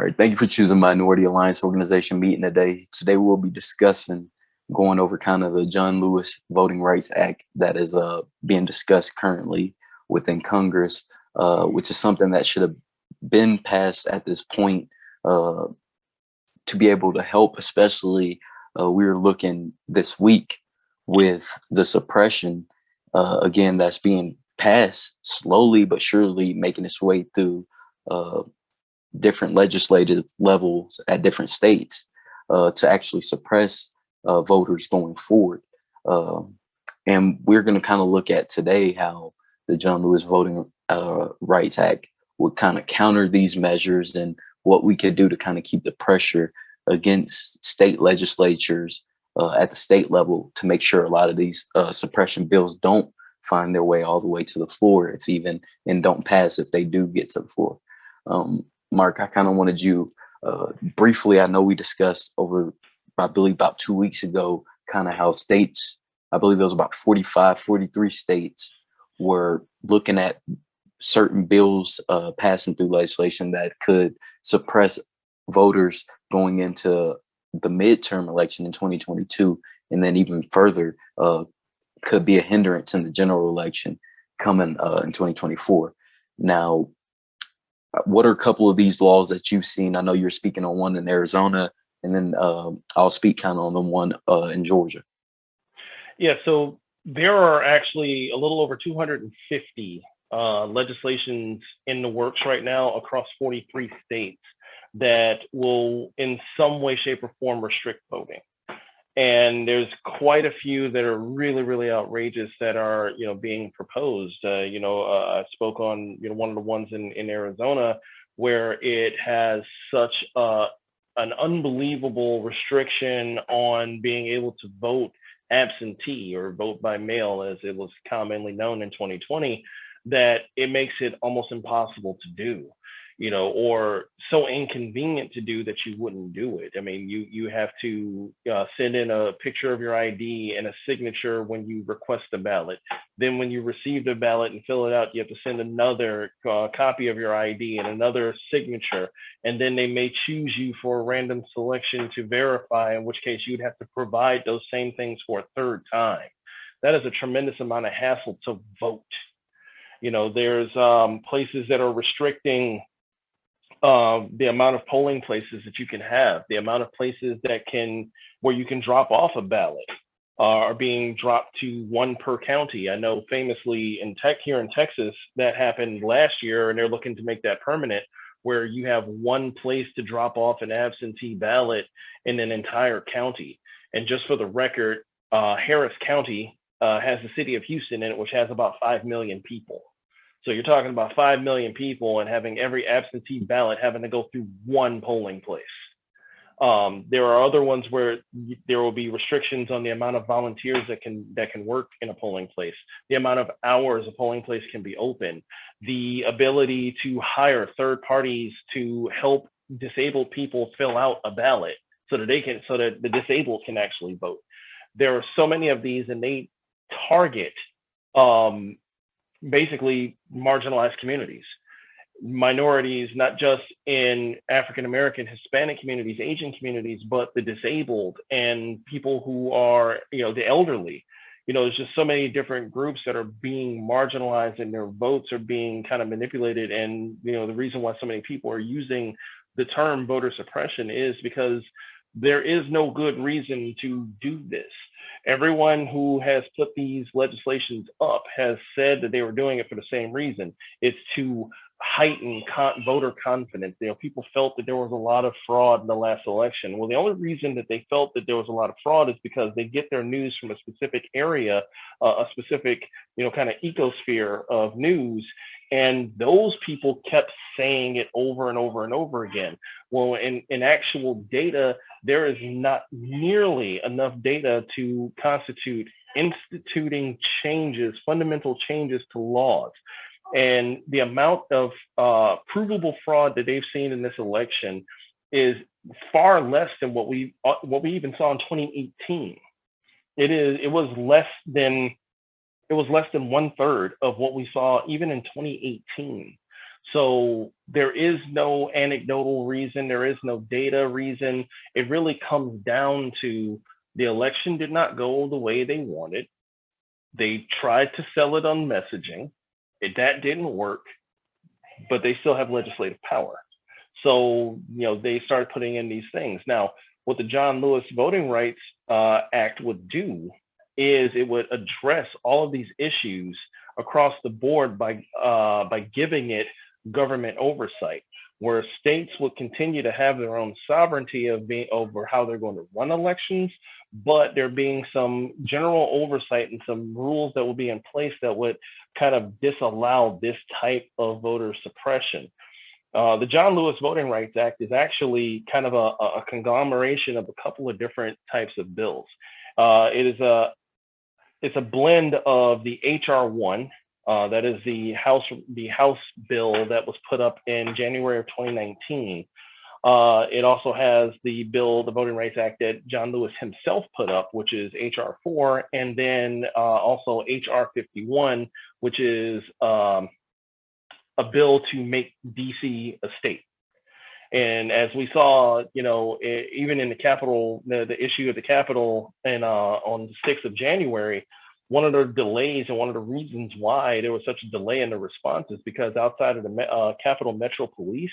right, thank you for choosing Minority Alliance Organization meeting today. Today we'll be discussing going over kind of the John Lewis Voting Rights Act that is being discussed currently within Congress, which is something that should have been passed at this point uh, to be able to help, especially we were looking this week with the suppression, again, that's being passed slowly but surely making its way through uh, different legislative levels at different states to actually suppress voters going forward. Um, and we're going to kind of look at today how the John Lewis Voting Rights Act would kind of counter these measures and what we could do to kind of keep the pressure against state legislatures at the state level to make sure a lot of these suppression bills don't find their way all the way to the floor, if even, and don't pass if they do get to the floor. Mark, I kind of wanted you briefly, I know we discussed over, I believe about 2 weeks ago, kind of how states, I believe it was about 45, 43 states were looking at certain bills passing through legislation that could suppress voters going into the midterm election in 2022, and then even further could be a hindrance in the general election coming in 2024. Now, what are a couple of these laws that you've seen? I know you're speaking on one in Arizona, and then I'll speak kind of on the one in Georgia. Yeah, so there are actually a little over 250 legislations in the works right now across 43 states that will in some way, shape, or form restrict voting. And there's quite a few that are really, really outrageous that are, being proposed. I spoke on, one of the ones in Arizona where it has such an unbelievable restriction on being able to vote absentee or vote by mail, as it was commonly known in 2020, that it makes it almost impossible to do. Or so inconvenient to do that you wouldn't do it. I mean, you have to send in a picture of your ID and a signature when you request a ballot. Then when you receive the ballot and fill it out, you have to send another copy of your ID and another signature. And then they may choose you for a random selection to verify, in which case you'd have to provide those same things for a third time. That is a tremendous amount of hassle to vote. There's places that are restricting the amount of polling places that you can have, the amount of places where you can drop off a ballot are being dropped to one per county. I know famously here in Texas, that happened last year, and they're looking to make that permanent, where you have one place to drop off an absentee ballot in an entire county. And just for the record, Harris County has the city of Houston in it, which has about 5 million people. So you're talking about 5 million people and having every absentee ballot having to go through one polling place. There are other ones where there will be restrictions on the amount of volunteers that can work in a polling place, the amount of hours a polling place can be open, the ability to hire third parties to help disabled people fill out a ballot so that the disabled can actually vote. There are so many of these, and they target basically marginalized communities, minorities, not just in African American, Hispanic communities, Asian communities, but the disabled and people who are, the elderly. There's just so many different groups that are being marginalized, and their votes are being kind of manipulated. And, the reason why so many people are using the term voter suppression is because there is no good reason to do this. Everyone who has put these legislations up has said that they were doing it for the same reason. It's to heighten voter confidence. People felt that there was a lot of fraud in the last election. Well, the only reason that they felt that there was a lot of fraud is because they get their news from a specific area, a specific, kind of ecosphere of news. And those people kept saying it over and over and over again. Well, in actual data, there is not nearly enough data to constitute instituting changes, fundamental changes to laws. And the amount of provable fraud that they've seen in this election is far less than what we even saw in 2018. It was less than 1/3 of what we saw even in 2018. So there is no anecdotal reason, there is no data reason. It really comes down to the election did not go the way they wanted. They tried to sell it on messaging. That didn't work, but they still have legislative power. So, they started putting in these things. Now, what the John Lewis Voting Rights Act would do is it would address all of these issues across the board by giving it government oversight, where states would continue to have their own sovereignty of being over how they're going to run elections, but there being some general oversight and some rules that will be in place that would kind of disallow this type of voter suppression. The John Lewis Voting Rights Act is actually kind of a conglomeration of a couple of different types of bills. It's a blend of the HR one, that is the House bill that was put up in January of 2019. It also has the Voting Rights Act that John Lewis himself put up, which is HR 4, and then also HR 51, which is a bill to make DC a state. And as we saw, even in the Capitol, the issue of the Capitol, and on the 6th of January, one of the delays and one of the reasons why there was such a delay in the response is because outside of the Capitol Metro Police,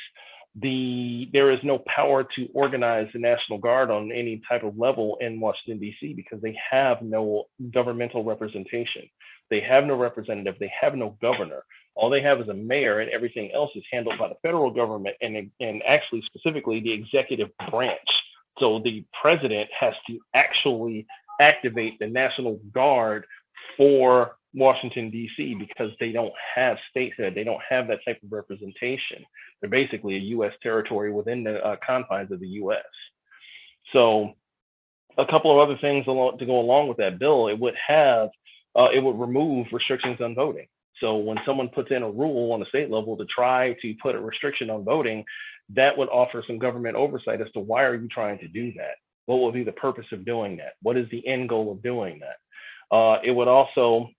there is no power to organize the National Guard on any type of level in Washington, D.C., because they have no governmental representation. They have no representative. They have no governor. All they have is a mayor, and everything else is handled by the federal government and actually specifically the executive branch. So the president has to actually activate the National Guard for Washington, D.C., because they don't have statehood. They don't have that type of representation. They're basically a U.S. territory within the confines of the U.S. So a couple of other things to go along with that bill, it would remove restrictions on voting. So when someone puts in a rule on the state level to try to put a restriction on voting, that would offer some government oversight as to why are you trying to do that? What will be the purpose of doing that? What is the end goal of doing that? It would also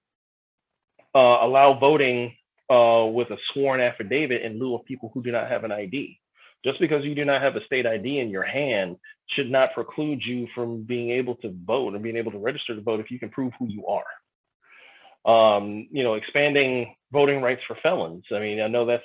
allow voting with a sworn affidavit in lieu of people who do not have an ID. Just because you do not have a state ID in your hand should not preclude you from being able to vote and being able to register to vote if you can prove who you are. Expanding voting rights for felons. I mean, I know that's,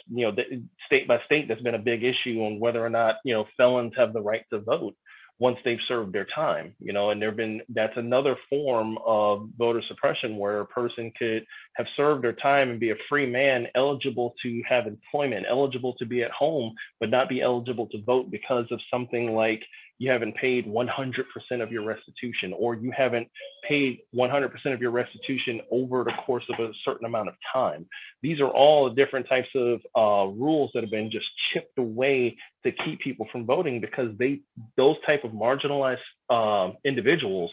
state by state, that's been a big issue on whether or not, felons have the right to vote once they've served their time, and that's another form of voter suppression, where a person could have served their time and be a free man, eligible to have employment, eligible to be at home, but not be eligible to vote because of something like you haven't paid 100% of your restitution, or you haven't paid 100% of your restitution over the course of a certain amount of time. These are all different types of rules that have been just chipped away to keep people from voting, because those type of marginalized individuals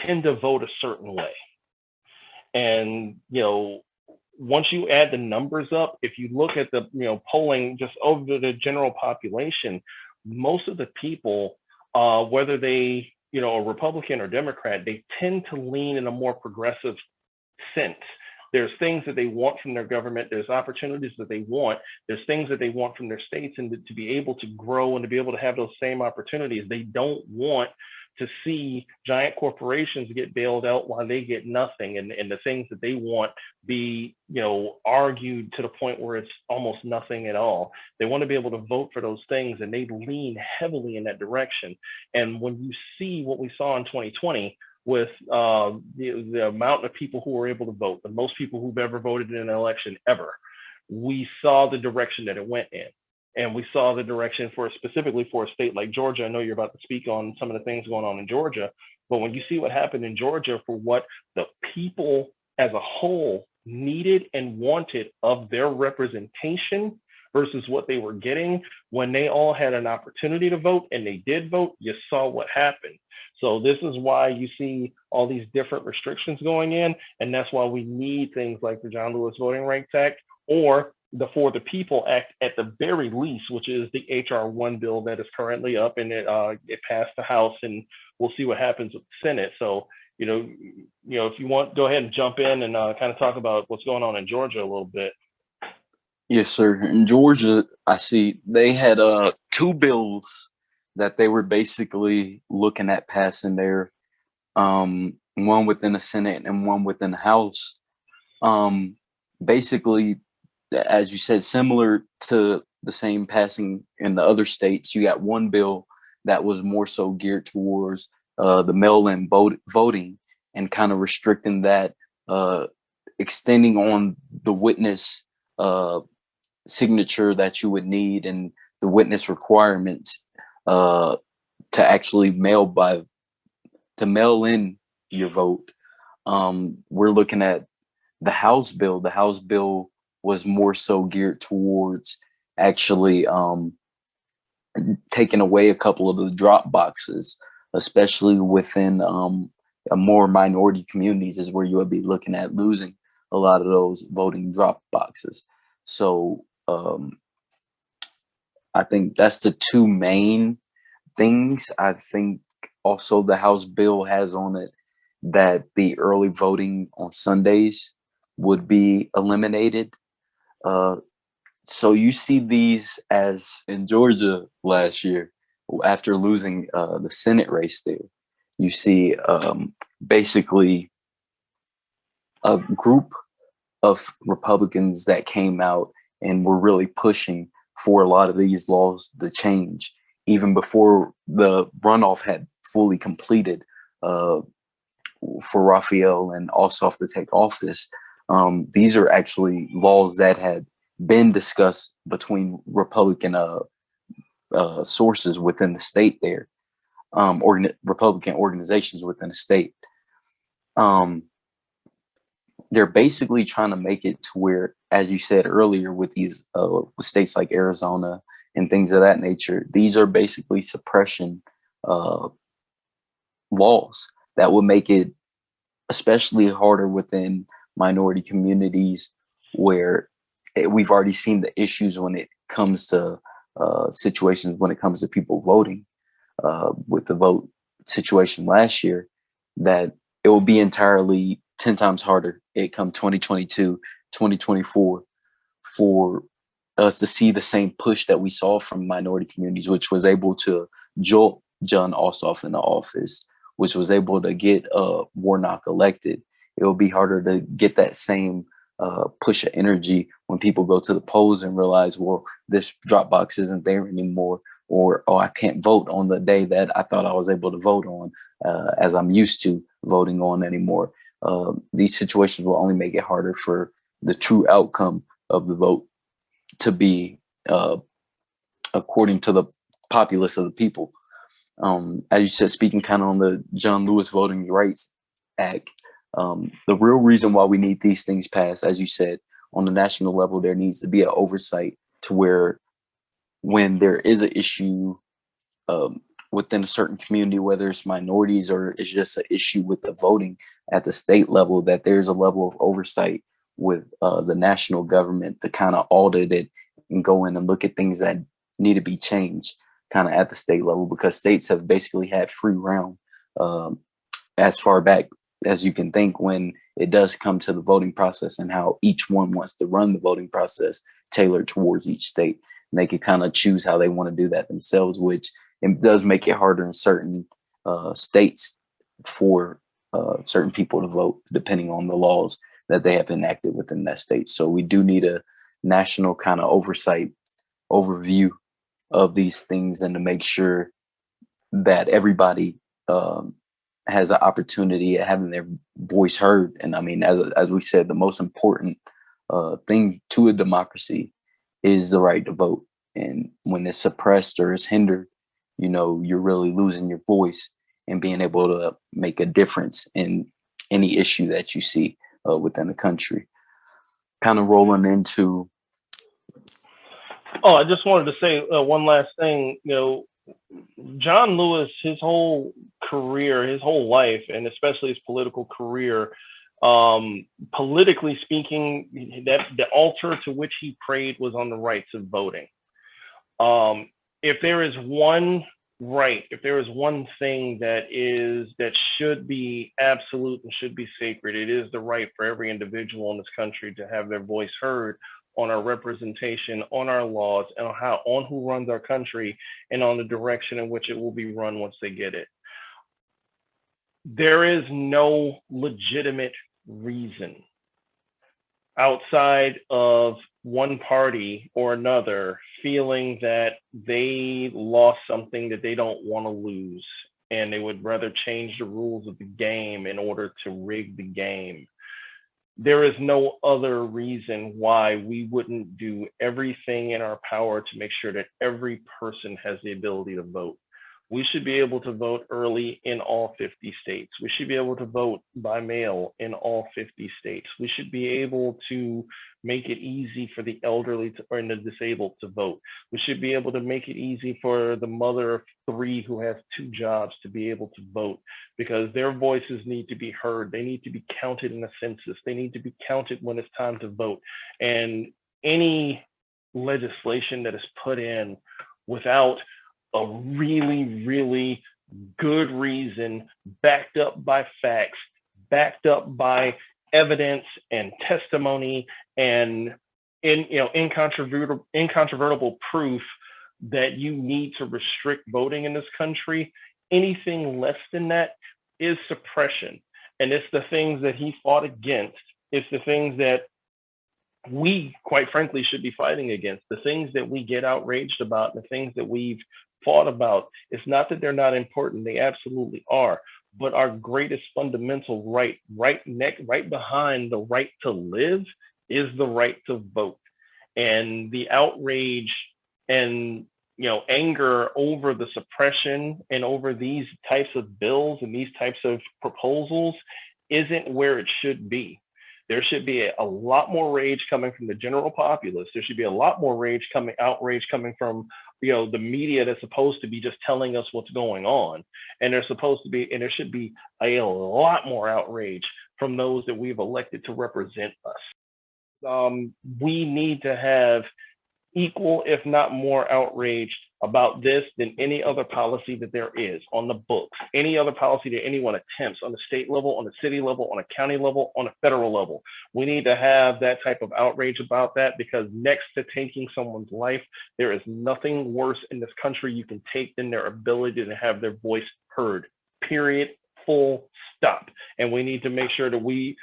tend to vote a certain way. And, once you add the numbers up, if you look at the, polling just over the general population, most of the people, whether they, are Republican or Democrat, they tend to lean in a more progressive sense. There's things that they want from their government. There's opportunities that they want. There's things that they want from their states, and to be able to grow and to be able to have those same opportunities. They don't want to see giant corporations get bailed out while they get nothing, and the things that they want be, argued to the point where it's almost nothing at all. They want to be able to vote for those things, and they lean heavily in that direction. And when you see what we saw in 2020 with the amount of people who were able to vote, the most people who've ever voted in an election ever, we saw the direction that it went in. And we saw the direction specifically for a state like Georgia. I know you're about to speak on some of the things going on in Georgia, but when you see what happened in Georgia for what the people as a whole needed and wanted of their representation versus what they were getting, when they all had an opportunity to vote and they did vote, you saw what happened. So this is why you see all these different restrictions going in, and that's why we need things like the John Lewis Voting Rights Act, or the For the People Act at the very least, which is the HR 1 bill that is currently up, and it passed the House, and we'll see what happens with the Senate. So, if you want, go ahead and jump in and kind of talk about what's going on in Georgia a little bit. Yes, sir. In Georgia, I see they had two bills that they were basically looking at passing there. One within the Senate and one within the House. Um, Basically, as you said, similar to the same passing in the other states, you got one bill that was more so geared towards the mail-in voting and kind of restricting that, uh, extending on the witness uh, signature that you would need and the witness requirements uh, to actually mail in your vote. We're looking at the House bill. The House bill was more so geared towards actually taking away a couple of the drop boxes, especially within a more minority communities, is where you would be looking at losing a lot of those voting drop boxes. So I think that's the two main things. I think also the House bill has on it that the early voting on Sundays would be eliminated. Uh, so you see these as in Georgia last year, after losing the Senate race there, you see basically a group of Republicans that came out and were really pushing for a lot of these laws to change, even before the runoff had fully completed uh, for Raphael and Ossoff to take office. These are actually laws that had been discussed between Republican sources within the state there, Republican organizations within the state. Um, they're basically trying to make it to where, as you said earlier, with these with states like Arizona and things of that nature, these are basically suppression uh, laws that would make it especially harder within minority communities where we've already seen the issues when it comes to situations when it comes to people voting with the vote situation last year, that it will be entirely 10 times harder it come 2022, 2024 for us to see the same push that we saw from minority communities, which was able to jolt John Ossoff into office, which was able to get Warnock elected. It will be harder to get that same push of energy when people go to the polls and realize, well, this drop box isn't there anymore, or oh, I can't vote on the day that I thought I was able to vote on, as I'm used to voting on anymore. These situations will only make it harder for the true outcome of the vote to be uh, according to the populace of the people. As you said, speaking kind of on the John Lewis Voting Rights Act, the real reason why we need these things passed, as you said, on the national level, there needs to be an oversight to where when there is an issue um, within a certain community, whether it's minorities or it's just an issue with the voting at the state level, that there's a level of oversight with the national government to kind of audit it and go in and look at things that need to be changed kind of at the state level, because states have basically had free round um, as far back as you can think when it does come to the voting process and how each one wants to run the voting process tailored towards each state. And they can kind of choose how they want to do that themselves, which it does make it harder in certain states for certain people to vote, depending on the laws that they have enacted within that state. So we do need a national kind of oversight overview of these things and to make sure that everybody um, has an opportunity at having their voice heard. And I mean, as we said, the most important thing to a democracy is the right to vote. And when it's suppressed or is hindered, you know, you're really losing your voice and being able to make a difference in any issue that you see within the country. Kind of rolling into, Oh, I just wanted to say one last thing. You know, John Lewis, his whole career, his whole life, and especially his political career, politically speaking, that the altar to which he prayed was on the rights of voting. If there is one right, if there is one thing that should be absolute and should be sacred, it is the right for every individual in this country to have their voice heard on our representation, on our laws, and on who runs our country, and on the direction in which it will be run once they get it. There is no legitimate reason outside of one party or another feeling that they lost something that they don't want to lose, and they would rather change the rules of the game in order to rig the game. There is no other reason why we wouldn't do everything in our power to make sure that every person has the ability to vote. We should be able to vote early in all 50 states. We should be able to vote by mail in all 50 states. We should be able to make it easy for the elderly or the disabled to vote. We should be able to make it easy for the mother of three who has two jobs to be able to vote, because their voices need to be heard. They need to be counted in a census. They need to be counted when it's time to vote. And any legislation that is put in without a really, really good reason, backed up by facts, backed up by evidence and testimony, and incontrovertible proof that you need to restrict voting in this country. Anything less than that is suppression. And it's the things that he fought against. It's the things that we, quite frankly, should be fighting against. The things that we get outraged about, the things that we've fought about. It's not that they're not important. They absolutely are. But our greatest fundamental right behind the right to live, is the right to vote. And the outrage and anger over the suppression and over these types of bills and these types of proposals isn't where it should be. There should be a lot more rage coming from the general populace. There should be a lot more outrage coming from the media that's supposed to be just telling us what's going on. And there should be a lot more outrage from those that we've elected to represent us. We need to have equal, if not more, outrage about this than any other policy that there is on the books, any other policy that anyone attempts on the state level, on the city level, on a county level, on a federal level. We need to have that type of outrage about that, because next to taking someone's life, there is nothing worse in this country you can take than their ability to have their voice heard, period, full stop. And we need to make sure that we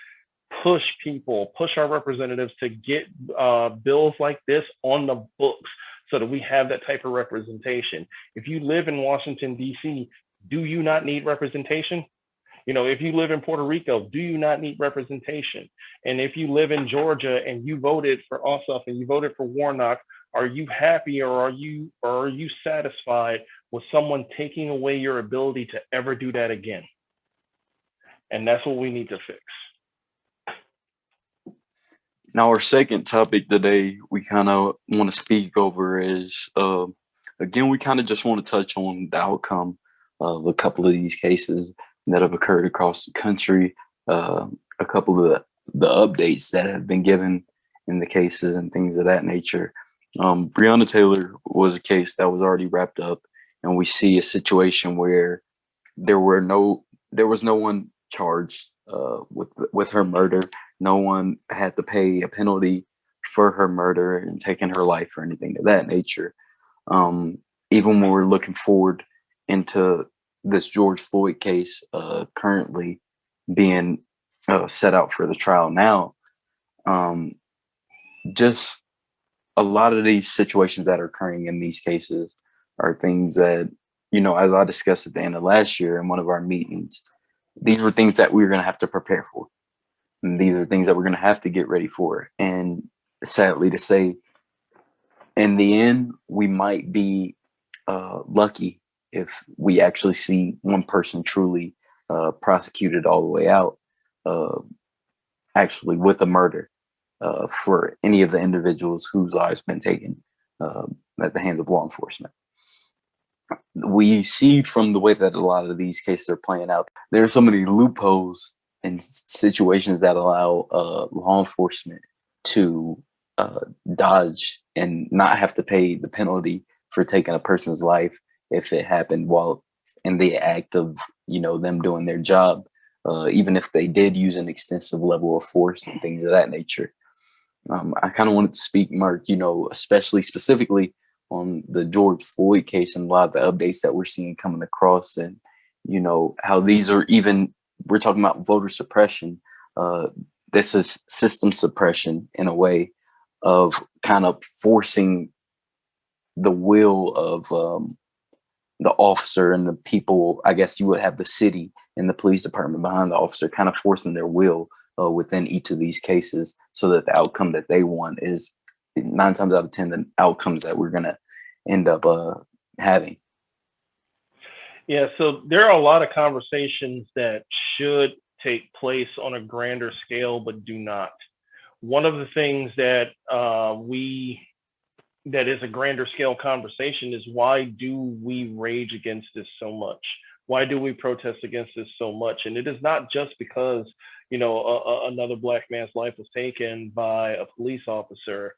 push our representatives to get bills like this on the books, so that we have that type of representation. If you live in Washington, D.C., do you not need representation? If you live in Puerto Rico, do you not need representation? And if you live in Georgia and you voted for Ossoff and you voted for Warnock, are you happy, or are you satisfied with someone taking away your ability to ever do that again? And that's what we need to fix. Now, our second topic today we kind of want to speak over is, again, we kind of just want to touch on the outcome of a couple of these cases that have occurred across the country, a couple of the updates that have been given in the cases and things of that nature. Brianna Taylor was a case that was already wrapped up, and we see a situation where there was no one charged with her murder. No one had to pay a penalty for her murder and taking her life or anything of that nature. Even when we're looking forward into this George Floyd case currently being set out for the trial now, just a lot of these situations that are occurring in these cases are things that, as I discussed at the end of last year in one of our meetings, these were things that we were going to have to prepare for. And these are things that we're going to have to get ready for. And sadly to say, in the end, we might be lucky if we actually see one person truly prosecuted all the way out, actually with a murder for any of the individuals whose lives been taken at the hands of law enforcement. We see from the way that a lot of these cases are playing out, there are so many loopholes and situations that allow law enforcement to dodge and not have to pay the penalty for taking a person's life if it happened while in the act of them doing their job, even if they did use an extensive level of force and things of that nature. I kind of wanted to speak, Mark, especially specifically on the George Floyd case and a lot of the updates that we're seeing coming across, and how these are even, we're talking about voter suppression. Uh, this is system suppression in a way of kind of forcing the will of the officer and the people. I guess you would have the city and the police department behind the officer, kind of forcing their will within each of these cases, so that the outcome that they want is 9 times out of 10 the outcomes that we're going to end up having. Yeah, so there are a lot of conversations that should take place on a grander scale, but do not. One of the things that that is a grander scale conversation is, why do we rage against this so much? Why do we protest against this so much? And it is not just because another Black man's life was taken by a police officer,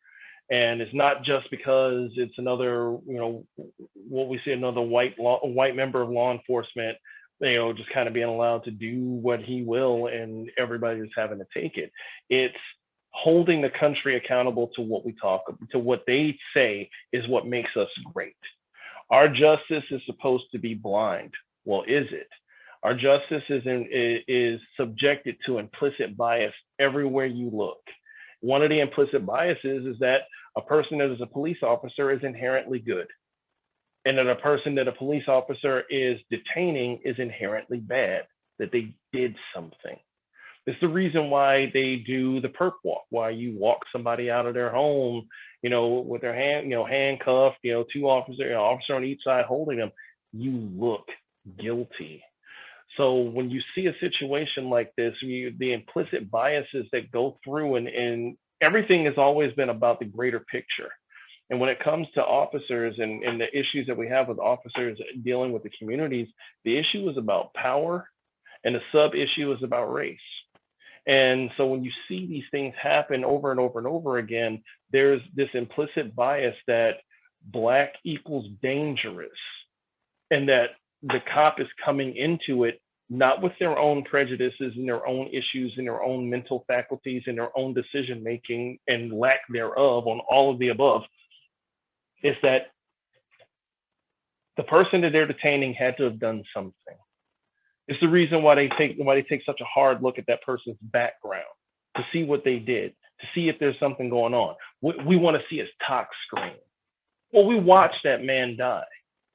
and it's not just because it's another what we see, another white member of law enforcement just kind of being allowed to do what he will, and everybody's having to take it. It's holding the country accountable to what they say is what makes us great. Our justice is supposed to be blind. Well, is it? Our justice is subjected to implicit bias everywhere you look. One of the implicit biases is that a person that is a police officer is inherently good, and that a person that a police officer is detaining is inherently bad, that they did something. It's the reason why they do the perp walk, why you walk somebody out of their home, with their handcuffed, two officers, officer on each side holding them. You look guilty. So when you see a situation like this, the implicit biases that go through, and everything has always been about the greater picture. And when it comes to officers and the issues that we have with officers dealing with the communities, the issue is about power, and the sub issue is about race. And so when you see these things happen over and over and over again, there's this implicit bias that Black equals dangerous, and that the cop is coming into it not with their own prejudices and their own issues and their own mental faculties and their own decision making and lack thereof on all of the above. Is that the person that they're detaining had to have done something. It's the reason why they take such a hard look at that person's background, to see what they did, to see if there's something going on. We want to see his tox screen. Well, we watched that man die.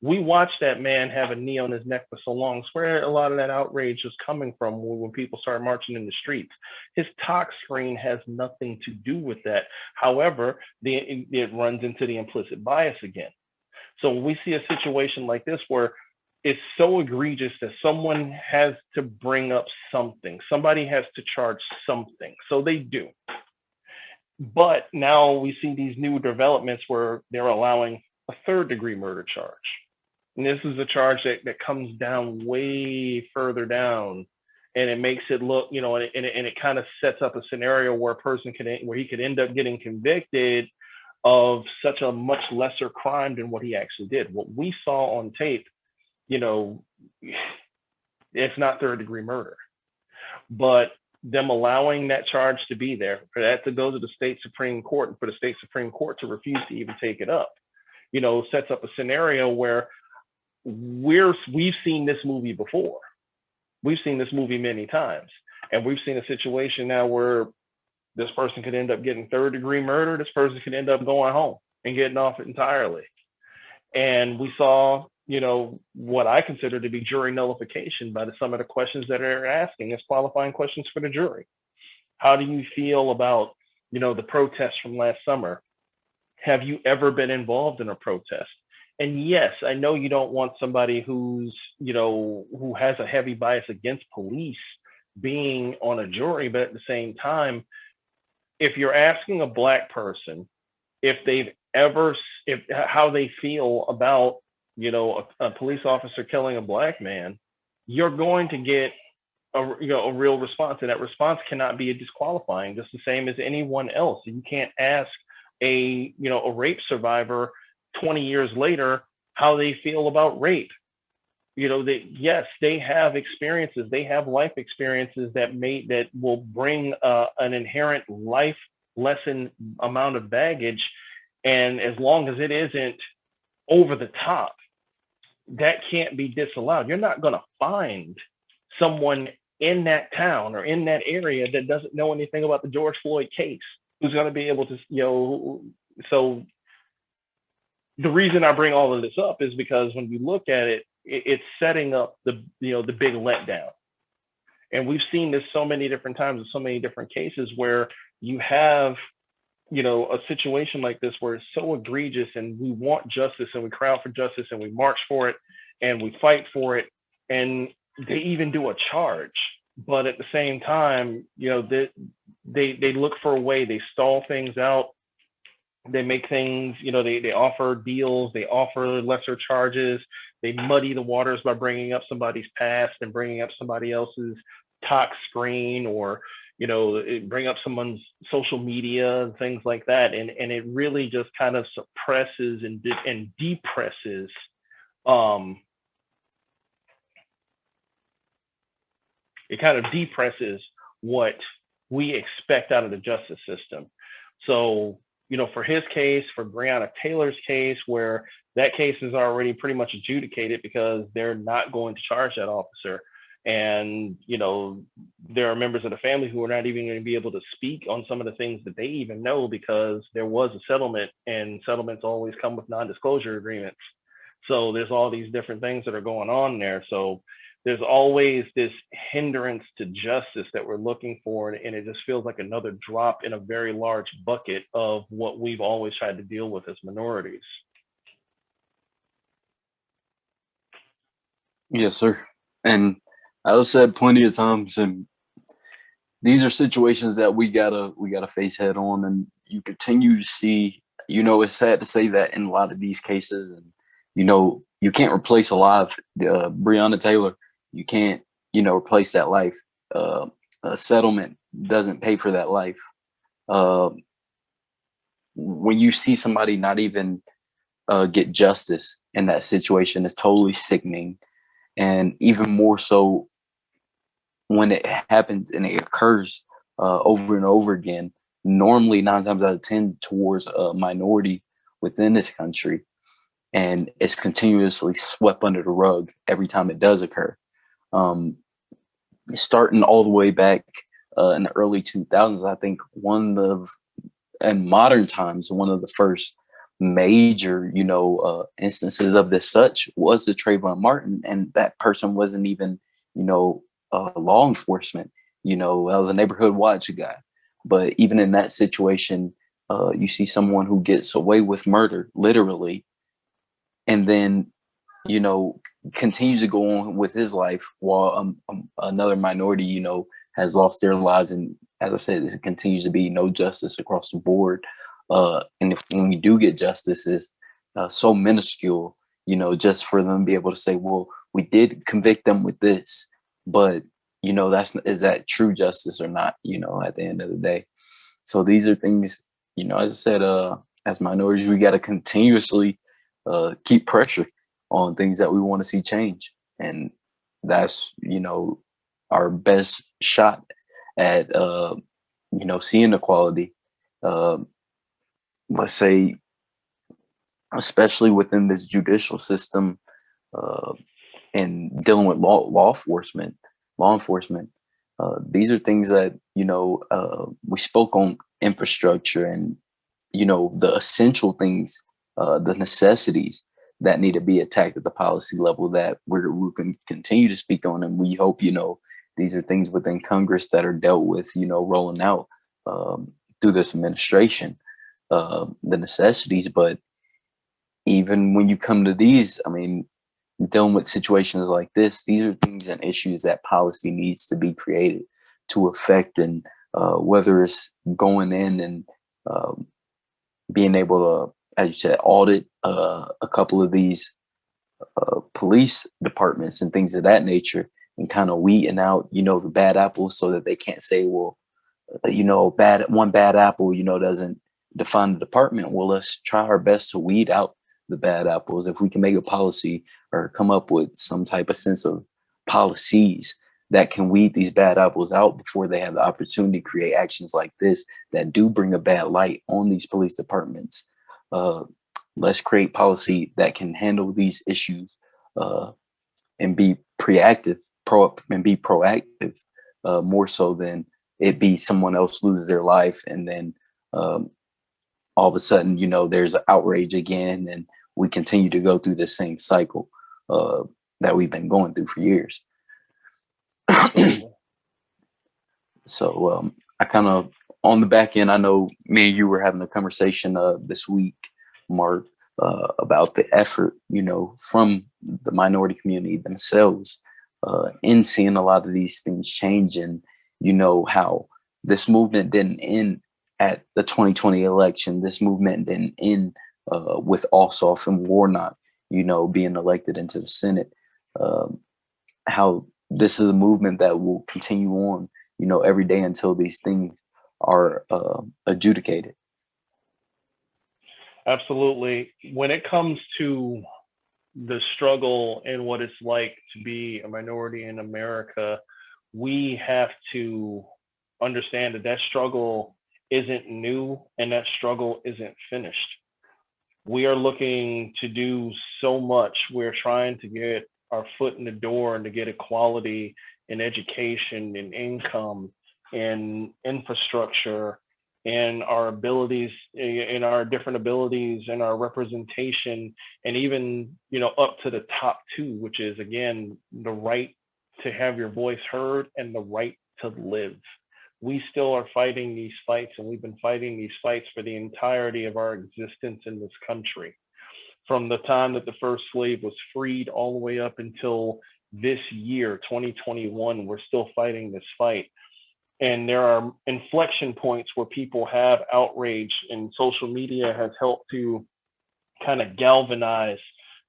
We watched that man have a knee on his neck for so long. It's where a lot of that outrage is coming from when people started marching in the streets. His tox screen has nothing to do with that. However, it runs into the implicit bias again. So when we see a situation like this where it's so egregious that someone has to bring up something, somebody has to charge something, so they do. But now we see these new developments where they're allowing a third-degree murder charge. And this is a charge that comes down way further down, and it makes it look, and it kind of sets up a scenario where he could end up getting convicted of such a much lesser crime than what he actually did. What we saw on tape, it's not third-degree murder, but them allowing that charge to be there, for that to go to the state Supreme Court, and for the state Supreme Court to refuse to even take it up, sets up a scenario where we've seen this movie before. We've seen this movie many times, and we've seen a situation now where this person could end up getting third-degree murder. This person could end up going home and getting off it entirely. And we saw, what I consider to be jury nullification by some of the questions that they're asking as qualifying questions for the jury. How do you feel about, the protests from last summer? Have you ever been involved in a protest? And yes, I know you don't want somebody who has a heavy bias against police being on a jury, but at the same time, if you're asking a Black person how they feel about, a police officer killing a Black man, you're going to get a real response, and that response cannot be disqualifying, just the same as anyone else. You can't ask a rape survivor 20 years later how they feel about rape. They have experiences, they have life experiences that will bring an inherent life lessen amount of baggage. And as long as it isn't over the top, that can't be disallowed. You're not going to find someone in that town or in that area that doesn't know anything about the George Floyd case who's going to be able to, so the reason I bring all of this up is because when you look at it, it's setting up the big letdown. And we've seen this so many different times in so many different cases where you have, a situation like this where it's so egregious and we want justice and we crowd for justice and we march for it and we fight for it. And they even do a charge. But at the same time, they look for a way, they stall things out. They make things, they offer deals, they offer lesser charges, they muddy the waters by bringing up somebody's past and bringing up somebody else's tox screen, or, bring up someone's social media and things like that. And it really just kind of suppresses and depresses it kind of depresses what we expect out of the justice system. So, for his case, for Brianna Taylor's case, where that case is already pretty much adjudicated because they're not going to charge that officer. And, there are members of the family who are not even going to be able to speak on some of the things that they even know because there was a settlement, and settlements always come with non-disclosure agreements. So there's all these different things that are going on there. So there's always this hindrance to justice that we're looking for. And it just feels like another drop in a very large bucket of what we've always tried to deal with as minorities. Yes, sir. And I've said plenty of times, and these are situations that we gotta face head on. And you continue to see, it's sad to say that in a lot of these cases, and you can't replace a life. Brianna Taylor, you can't, replace that life. A settlement doesn't pay for that life. When you see somebody not even get justice in that situation, it's totally sickening. And even more so when it happens and it occurs over and over again, normally 9 times out of 10 towards a minority within this country. And it's continuously swept under the rug every time it does occur. Starting all the way back in the early 2000s, I think in modern times, one of the first major, instances of this such was the Trayvon Martin, and that person wasn't even, law enforcement. That was a neighborhood watch guy. But even in that situation, you see someone who gets away with murder, literally, and then, continues to go on with his life while another minority, has lost their lives. And as I said, it continues to be no justice across the board. And when we do get justice, is so minuscule, just for them to be able to say, well, we did convict them with this, but, is that true justice or not, at the end of the day. So these are things, as I said, as minorities, we got to continuously keep pressure on things that we want to see change. And that's, our best shot at, seeing equality. Let's say, especially within this judicial system, and dealing with law enforcement. These are things that, we spoke on infrastructure and, the essential things, the necessities that need to be attacked at the policy level that we can continue to speak on. And we hope, these are things within Congress that are dealt with, rolling out through this administration, the necessities. But even when you come to these, dealing with situations like this, these are things and issues that policy needs to be created to affect. And whether it's going in and being able to, as you said, audit a couple of these police departments and things of that nature, and kind of weeding out, the bad apples, so that they can't say, well, one bad apple, doesn't define the department. Well, let's try our best to weed out the bad apples. If we can make a policy or come up with some type of sense of policies that can weed these bad apples out before they have the opportunity to create actions like this that do bring a bad light on these police departments. Uh, let's create policy that can handle these issues, uh, and be and be proactive, more so than it be someone else loses their life and then, um, all of a sudden, there's outrage again, and we continue to go through the same cycle, uh, that we've been going through for years. Absolutely. So, I kind of, on the back end, I know me and you were having a conversation this week, Mark, about the effort, from the minority community themselves, in seeing a lot of these things change, and how this movement didn't end at the 2020 election. This movement didn't end, with Ossoff and Warnock, being elected into the Senate. Um, how this is a movement that will continue on, every day until these things are, adjudicated. Absolutely. When it comes to the struggle and what it's like to be a minority in America, we have to understand that that struggle isn't new and that struggle isn't finished. We are looking to do so much. We're trying to get our foot in the door and to get equality in education and income and infrastructure and our abilities and our different abilities and our representation, and even up to the top two, which is again the right to have your voice heard and the right to live. We still are fighting these fights, and we've been fighting these fights for the entirety of our existence in this country. From the time that the first slave was freed all the way up until this year, 2021, we're still fighting this fight. And there are inflection points where people have outrage, and social media has helped to kind of galvanize,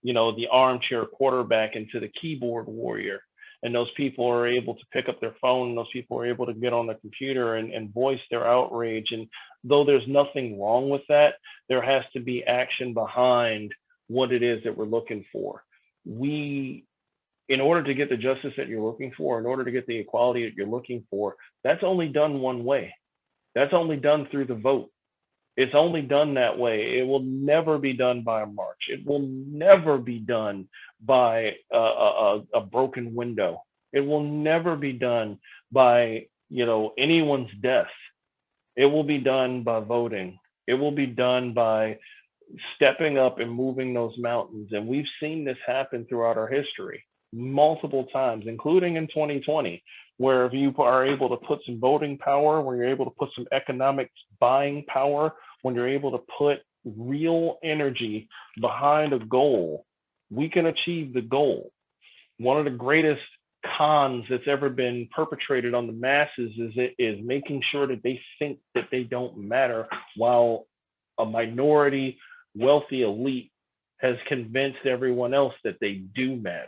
the armchair quarterback into the keyboard warrior. And those people are able to pick up their phone, and those people are able to get on the computer and voice their outrage. And though there's nothing wrong with that, there has to be action behind what it is that we're looking for. In order to get the justice that you're looking for, in order to get the equality that you're looking for, that's only done one way. That's only done through the vote. It's only done that way. It will never be done by a march. It will never be done by a broken window. It will never be done by anyone's death. It will be done by voting. It will be done by stepping up and moving those mountains. And we've seen this happen throughout our history multiple times, including in 2020, where if you are able to put some voting power, when you're able to put some economic buying power, when you're able to put real energy behind a goal, we can achieve the goal. One of the greatest cons that's ever been perpetrated on the masses is making sure that they think that they don't matter, while a minority wealthy elite has convinced everyone else that they do matter.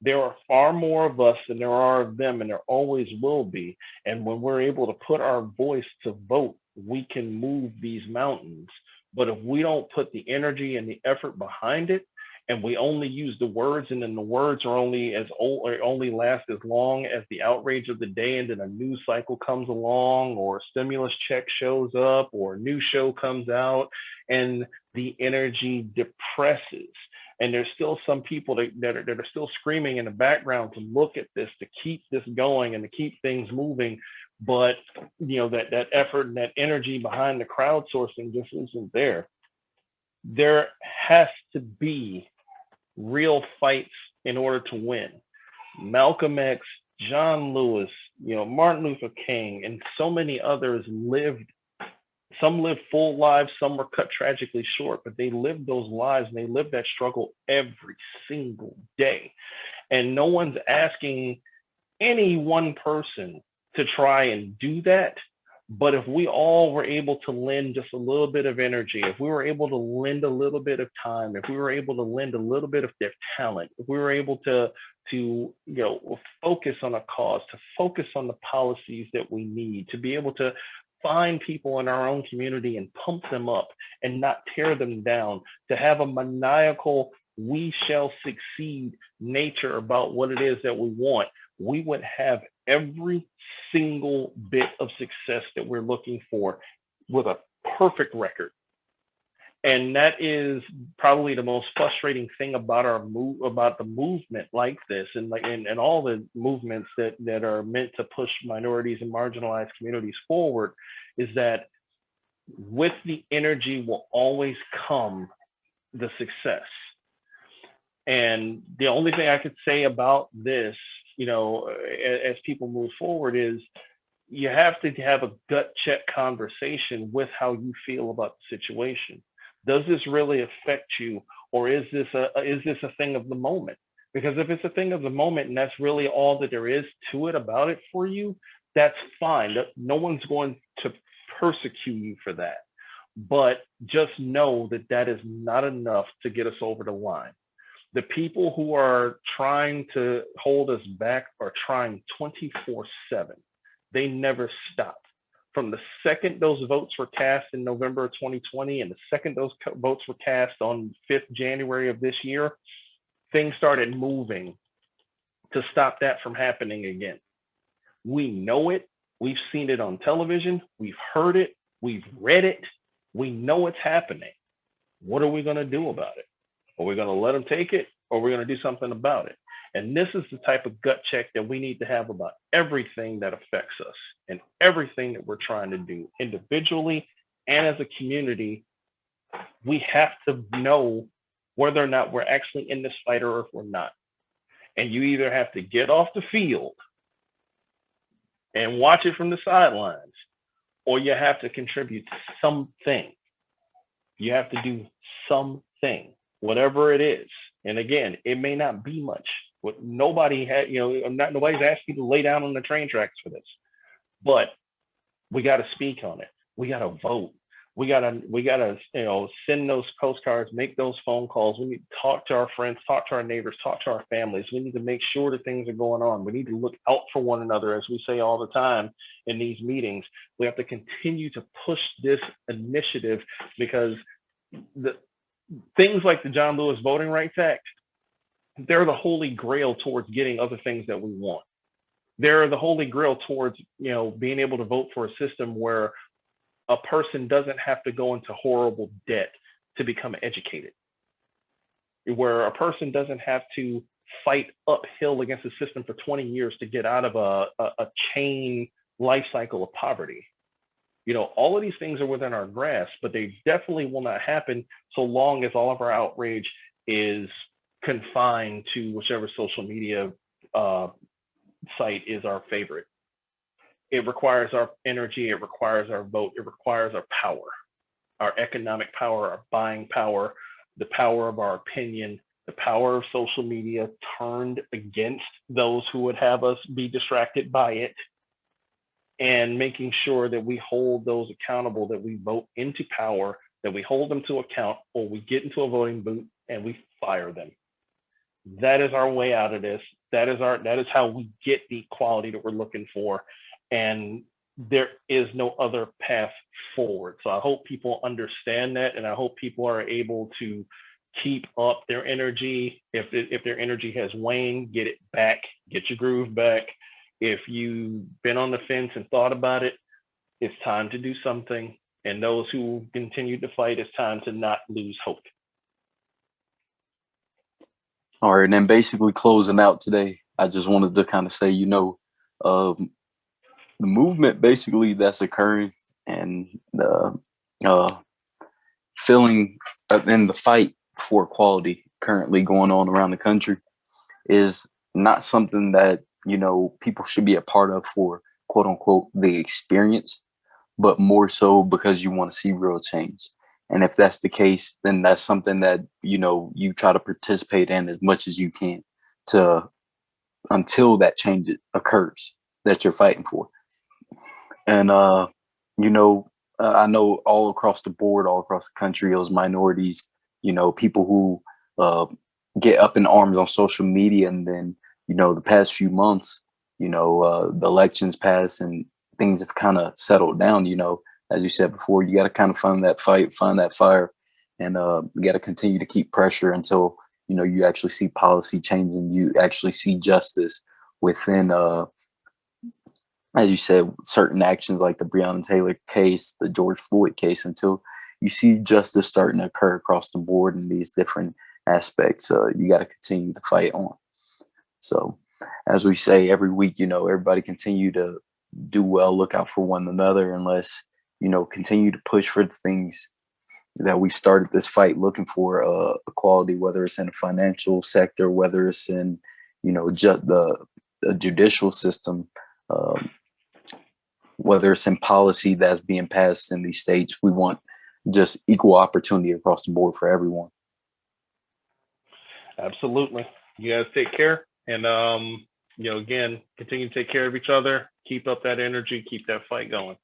There are far more of us than there are of them, and there always will be. And when we're able to put our voice to vote, we can move these mountains. But if we don't put the energy and the effort behind it, and we only use the words, and then the words are only as old, or only last as long as the outrage of the day, and then a news cycle comes along, or a stimulus check shows up, or a new show comes out, and the energy depresses. And there's still some people that are still screaming in the background to look at this, to keep this going and to keep things moving. But that effort and that energy behind the crowdsourcing just isn't there. There has to be real fights in order to win. Malcolm X, John Lewis, Martin Luther King, and so many others some lived full lives, some were cut tragically short, but they lived those lives, and they lived that struggle every single day. And no one's asking any one person to try and do that. But if we all were able to lend just a little bit of energy, if we were able to lend a little bit of time, if we were able to lend a little bit of their talent, if we were able to focus on a cause, to focus on the policies that we need, to be able to find people in our own community and pump them up and not tear them down, to have a maniacal we shall succeed nature about what it is that we want, we would have every single bit of success that we're looking for with a perfect record. And that is probably the most frustrating thing about about the movement like this, and all the movements that are meant to push minorities and marginalized communities forward, is that with the energy will always come the success. And the only thing I could say about this, as people move forward, is you have to have a gut check conversation with how you feel about the situation. Does this really affect you, or is this a thing of the moment? Because if it's a thing of the moment and that's really all that there is to it about it for you, that's fine. No one's going to persecute you for that. But just know that that is not enough to get us over the line. The people who are trying to hold us back are trying 24/7. They never stop. From the second those votes were cast in November of 2020 and the second those votes were cast on 5th January of this year, things started moving to stop that from happening again. We know it. We've seen it on television. We've heard it. We've read it. We know it's happening. What are we going to do about it? Are we going to let them take it, or are we going to do something about it? And this is the type of gut check that we need to have about everything that affects us and everything that we're trying to do individually and as a community. We have to know whether or not we're actually in this fight or if we're not. And you either have to get off the field and watch it from the sidelines, or you have to contribute something. You have to do something, whatever it is. And again, it may not be much. Nobody's asked you to lay down on the train tracks for this, but we got to speak on it. We got to vote. We got to send those postcards, make those phone calls. We need to talk to our friends, talk to our neighbors, talk to our families. We need to make sure that things are going on. We need to look out for one another, as we say all the time in these meetings. We have to continue to push this initiative, because the things like the John Lewis Voting Rights Act, they're the holy grail towards getting other things that we want. They're the holy grail towards, being able to vote for a system where a person doesn't have to go into horrible debt to become educated, where a person doesn't have to fight uphill against the system for 20 years to get out of a chain life cycle of poverty. All of these things are within our grasp, but they definitely will not happen so long as all of our outrage is confined to whichever social media site is our favorite. It requires our energy, it requires our vote, it requires our power, our economic power, our buying power, the power of our opinion, the power of social media turned against those who would have us be distracted by it, and making sure that we hold those accountable, that we vote into power, that we hold them to account, or we get into a voting booth and we fire them. That is our way out of this. That is how we get the equality that we're looking for. And there is no other path forward. So I hope people understand that, and I hope people are able to keep up their energy. If their energy has waned, get it back, get your groove back. If you've been on the fence and thought about it, it's time to do something. And those who continue to fight, it's time to not lose hope. All right, and then basically closing out today, I just wanted to kind of say, the movement basically that's occurring, and the feeling in the fight for equality currently going on around the country is not something that, people should be a part of for quote unquote the experience, but more so because you want to see real change. And if that's the case, then that's something that, you try to participate in as much as you can until that change occurs that you're fighting for. And, I know all across the board, all across the country, those minorities, people who get up in arms on social media, and then, the past few months, the elections passed and things have kind of settled down, as you said before, you got to kind of find that fight, find that fire, and you got to continue to keep pressure until, you actually see policy changing. You actually see justice within, as you said, certain actions like the Breonna Taylor case, the George Floyd case, until you see justice starting to occur across the board in these different aspects. You got to continue to fight on. So, as we say every week, everybody continue to do well, look out for one another, and let's, continue to push for the things that we started this fight looking for, equality, whether it's in the financial sector, whether it's in, the judicial system, um, whether it's in policy that's being passed in these states. We want just equal opportunity across the board for everyone. Absolutely. You guys take care. And, again, continue to take care of each other. Keep up that energy. Keep that fight going.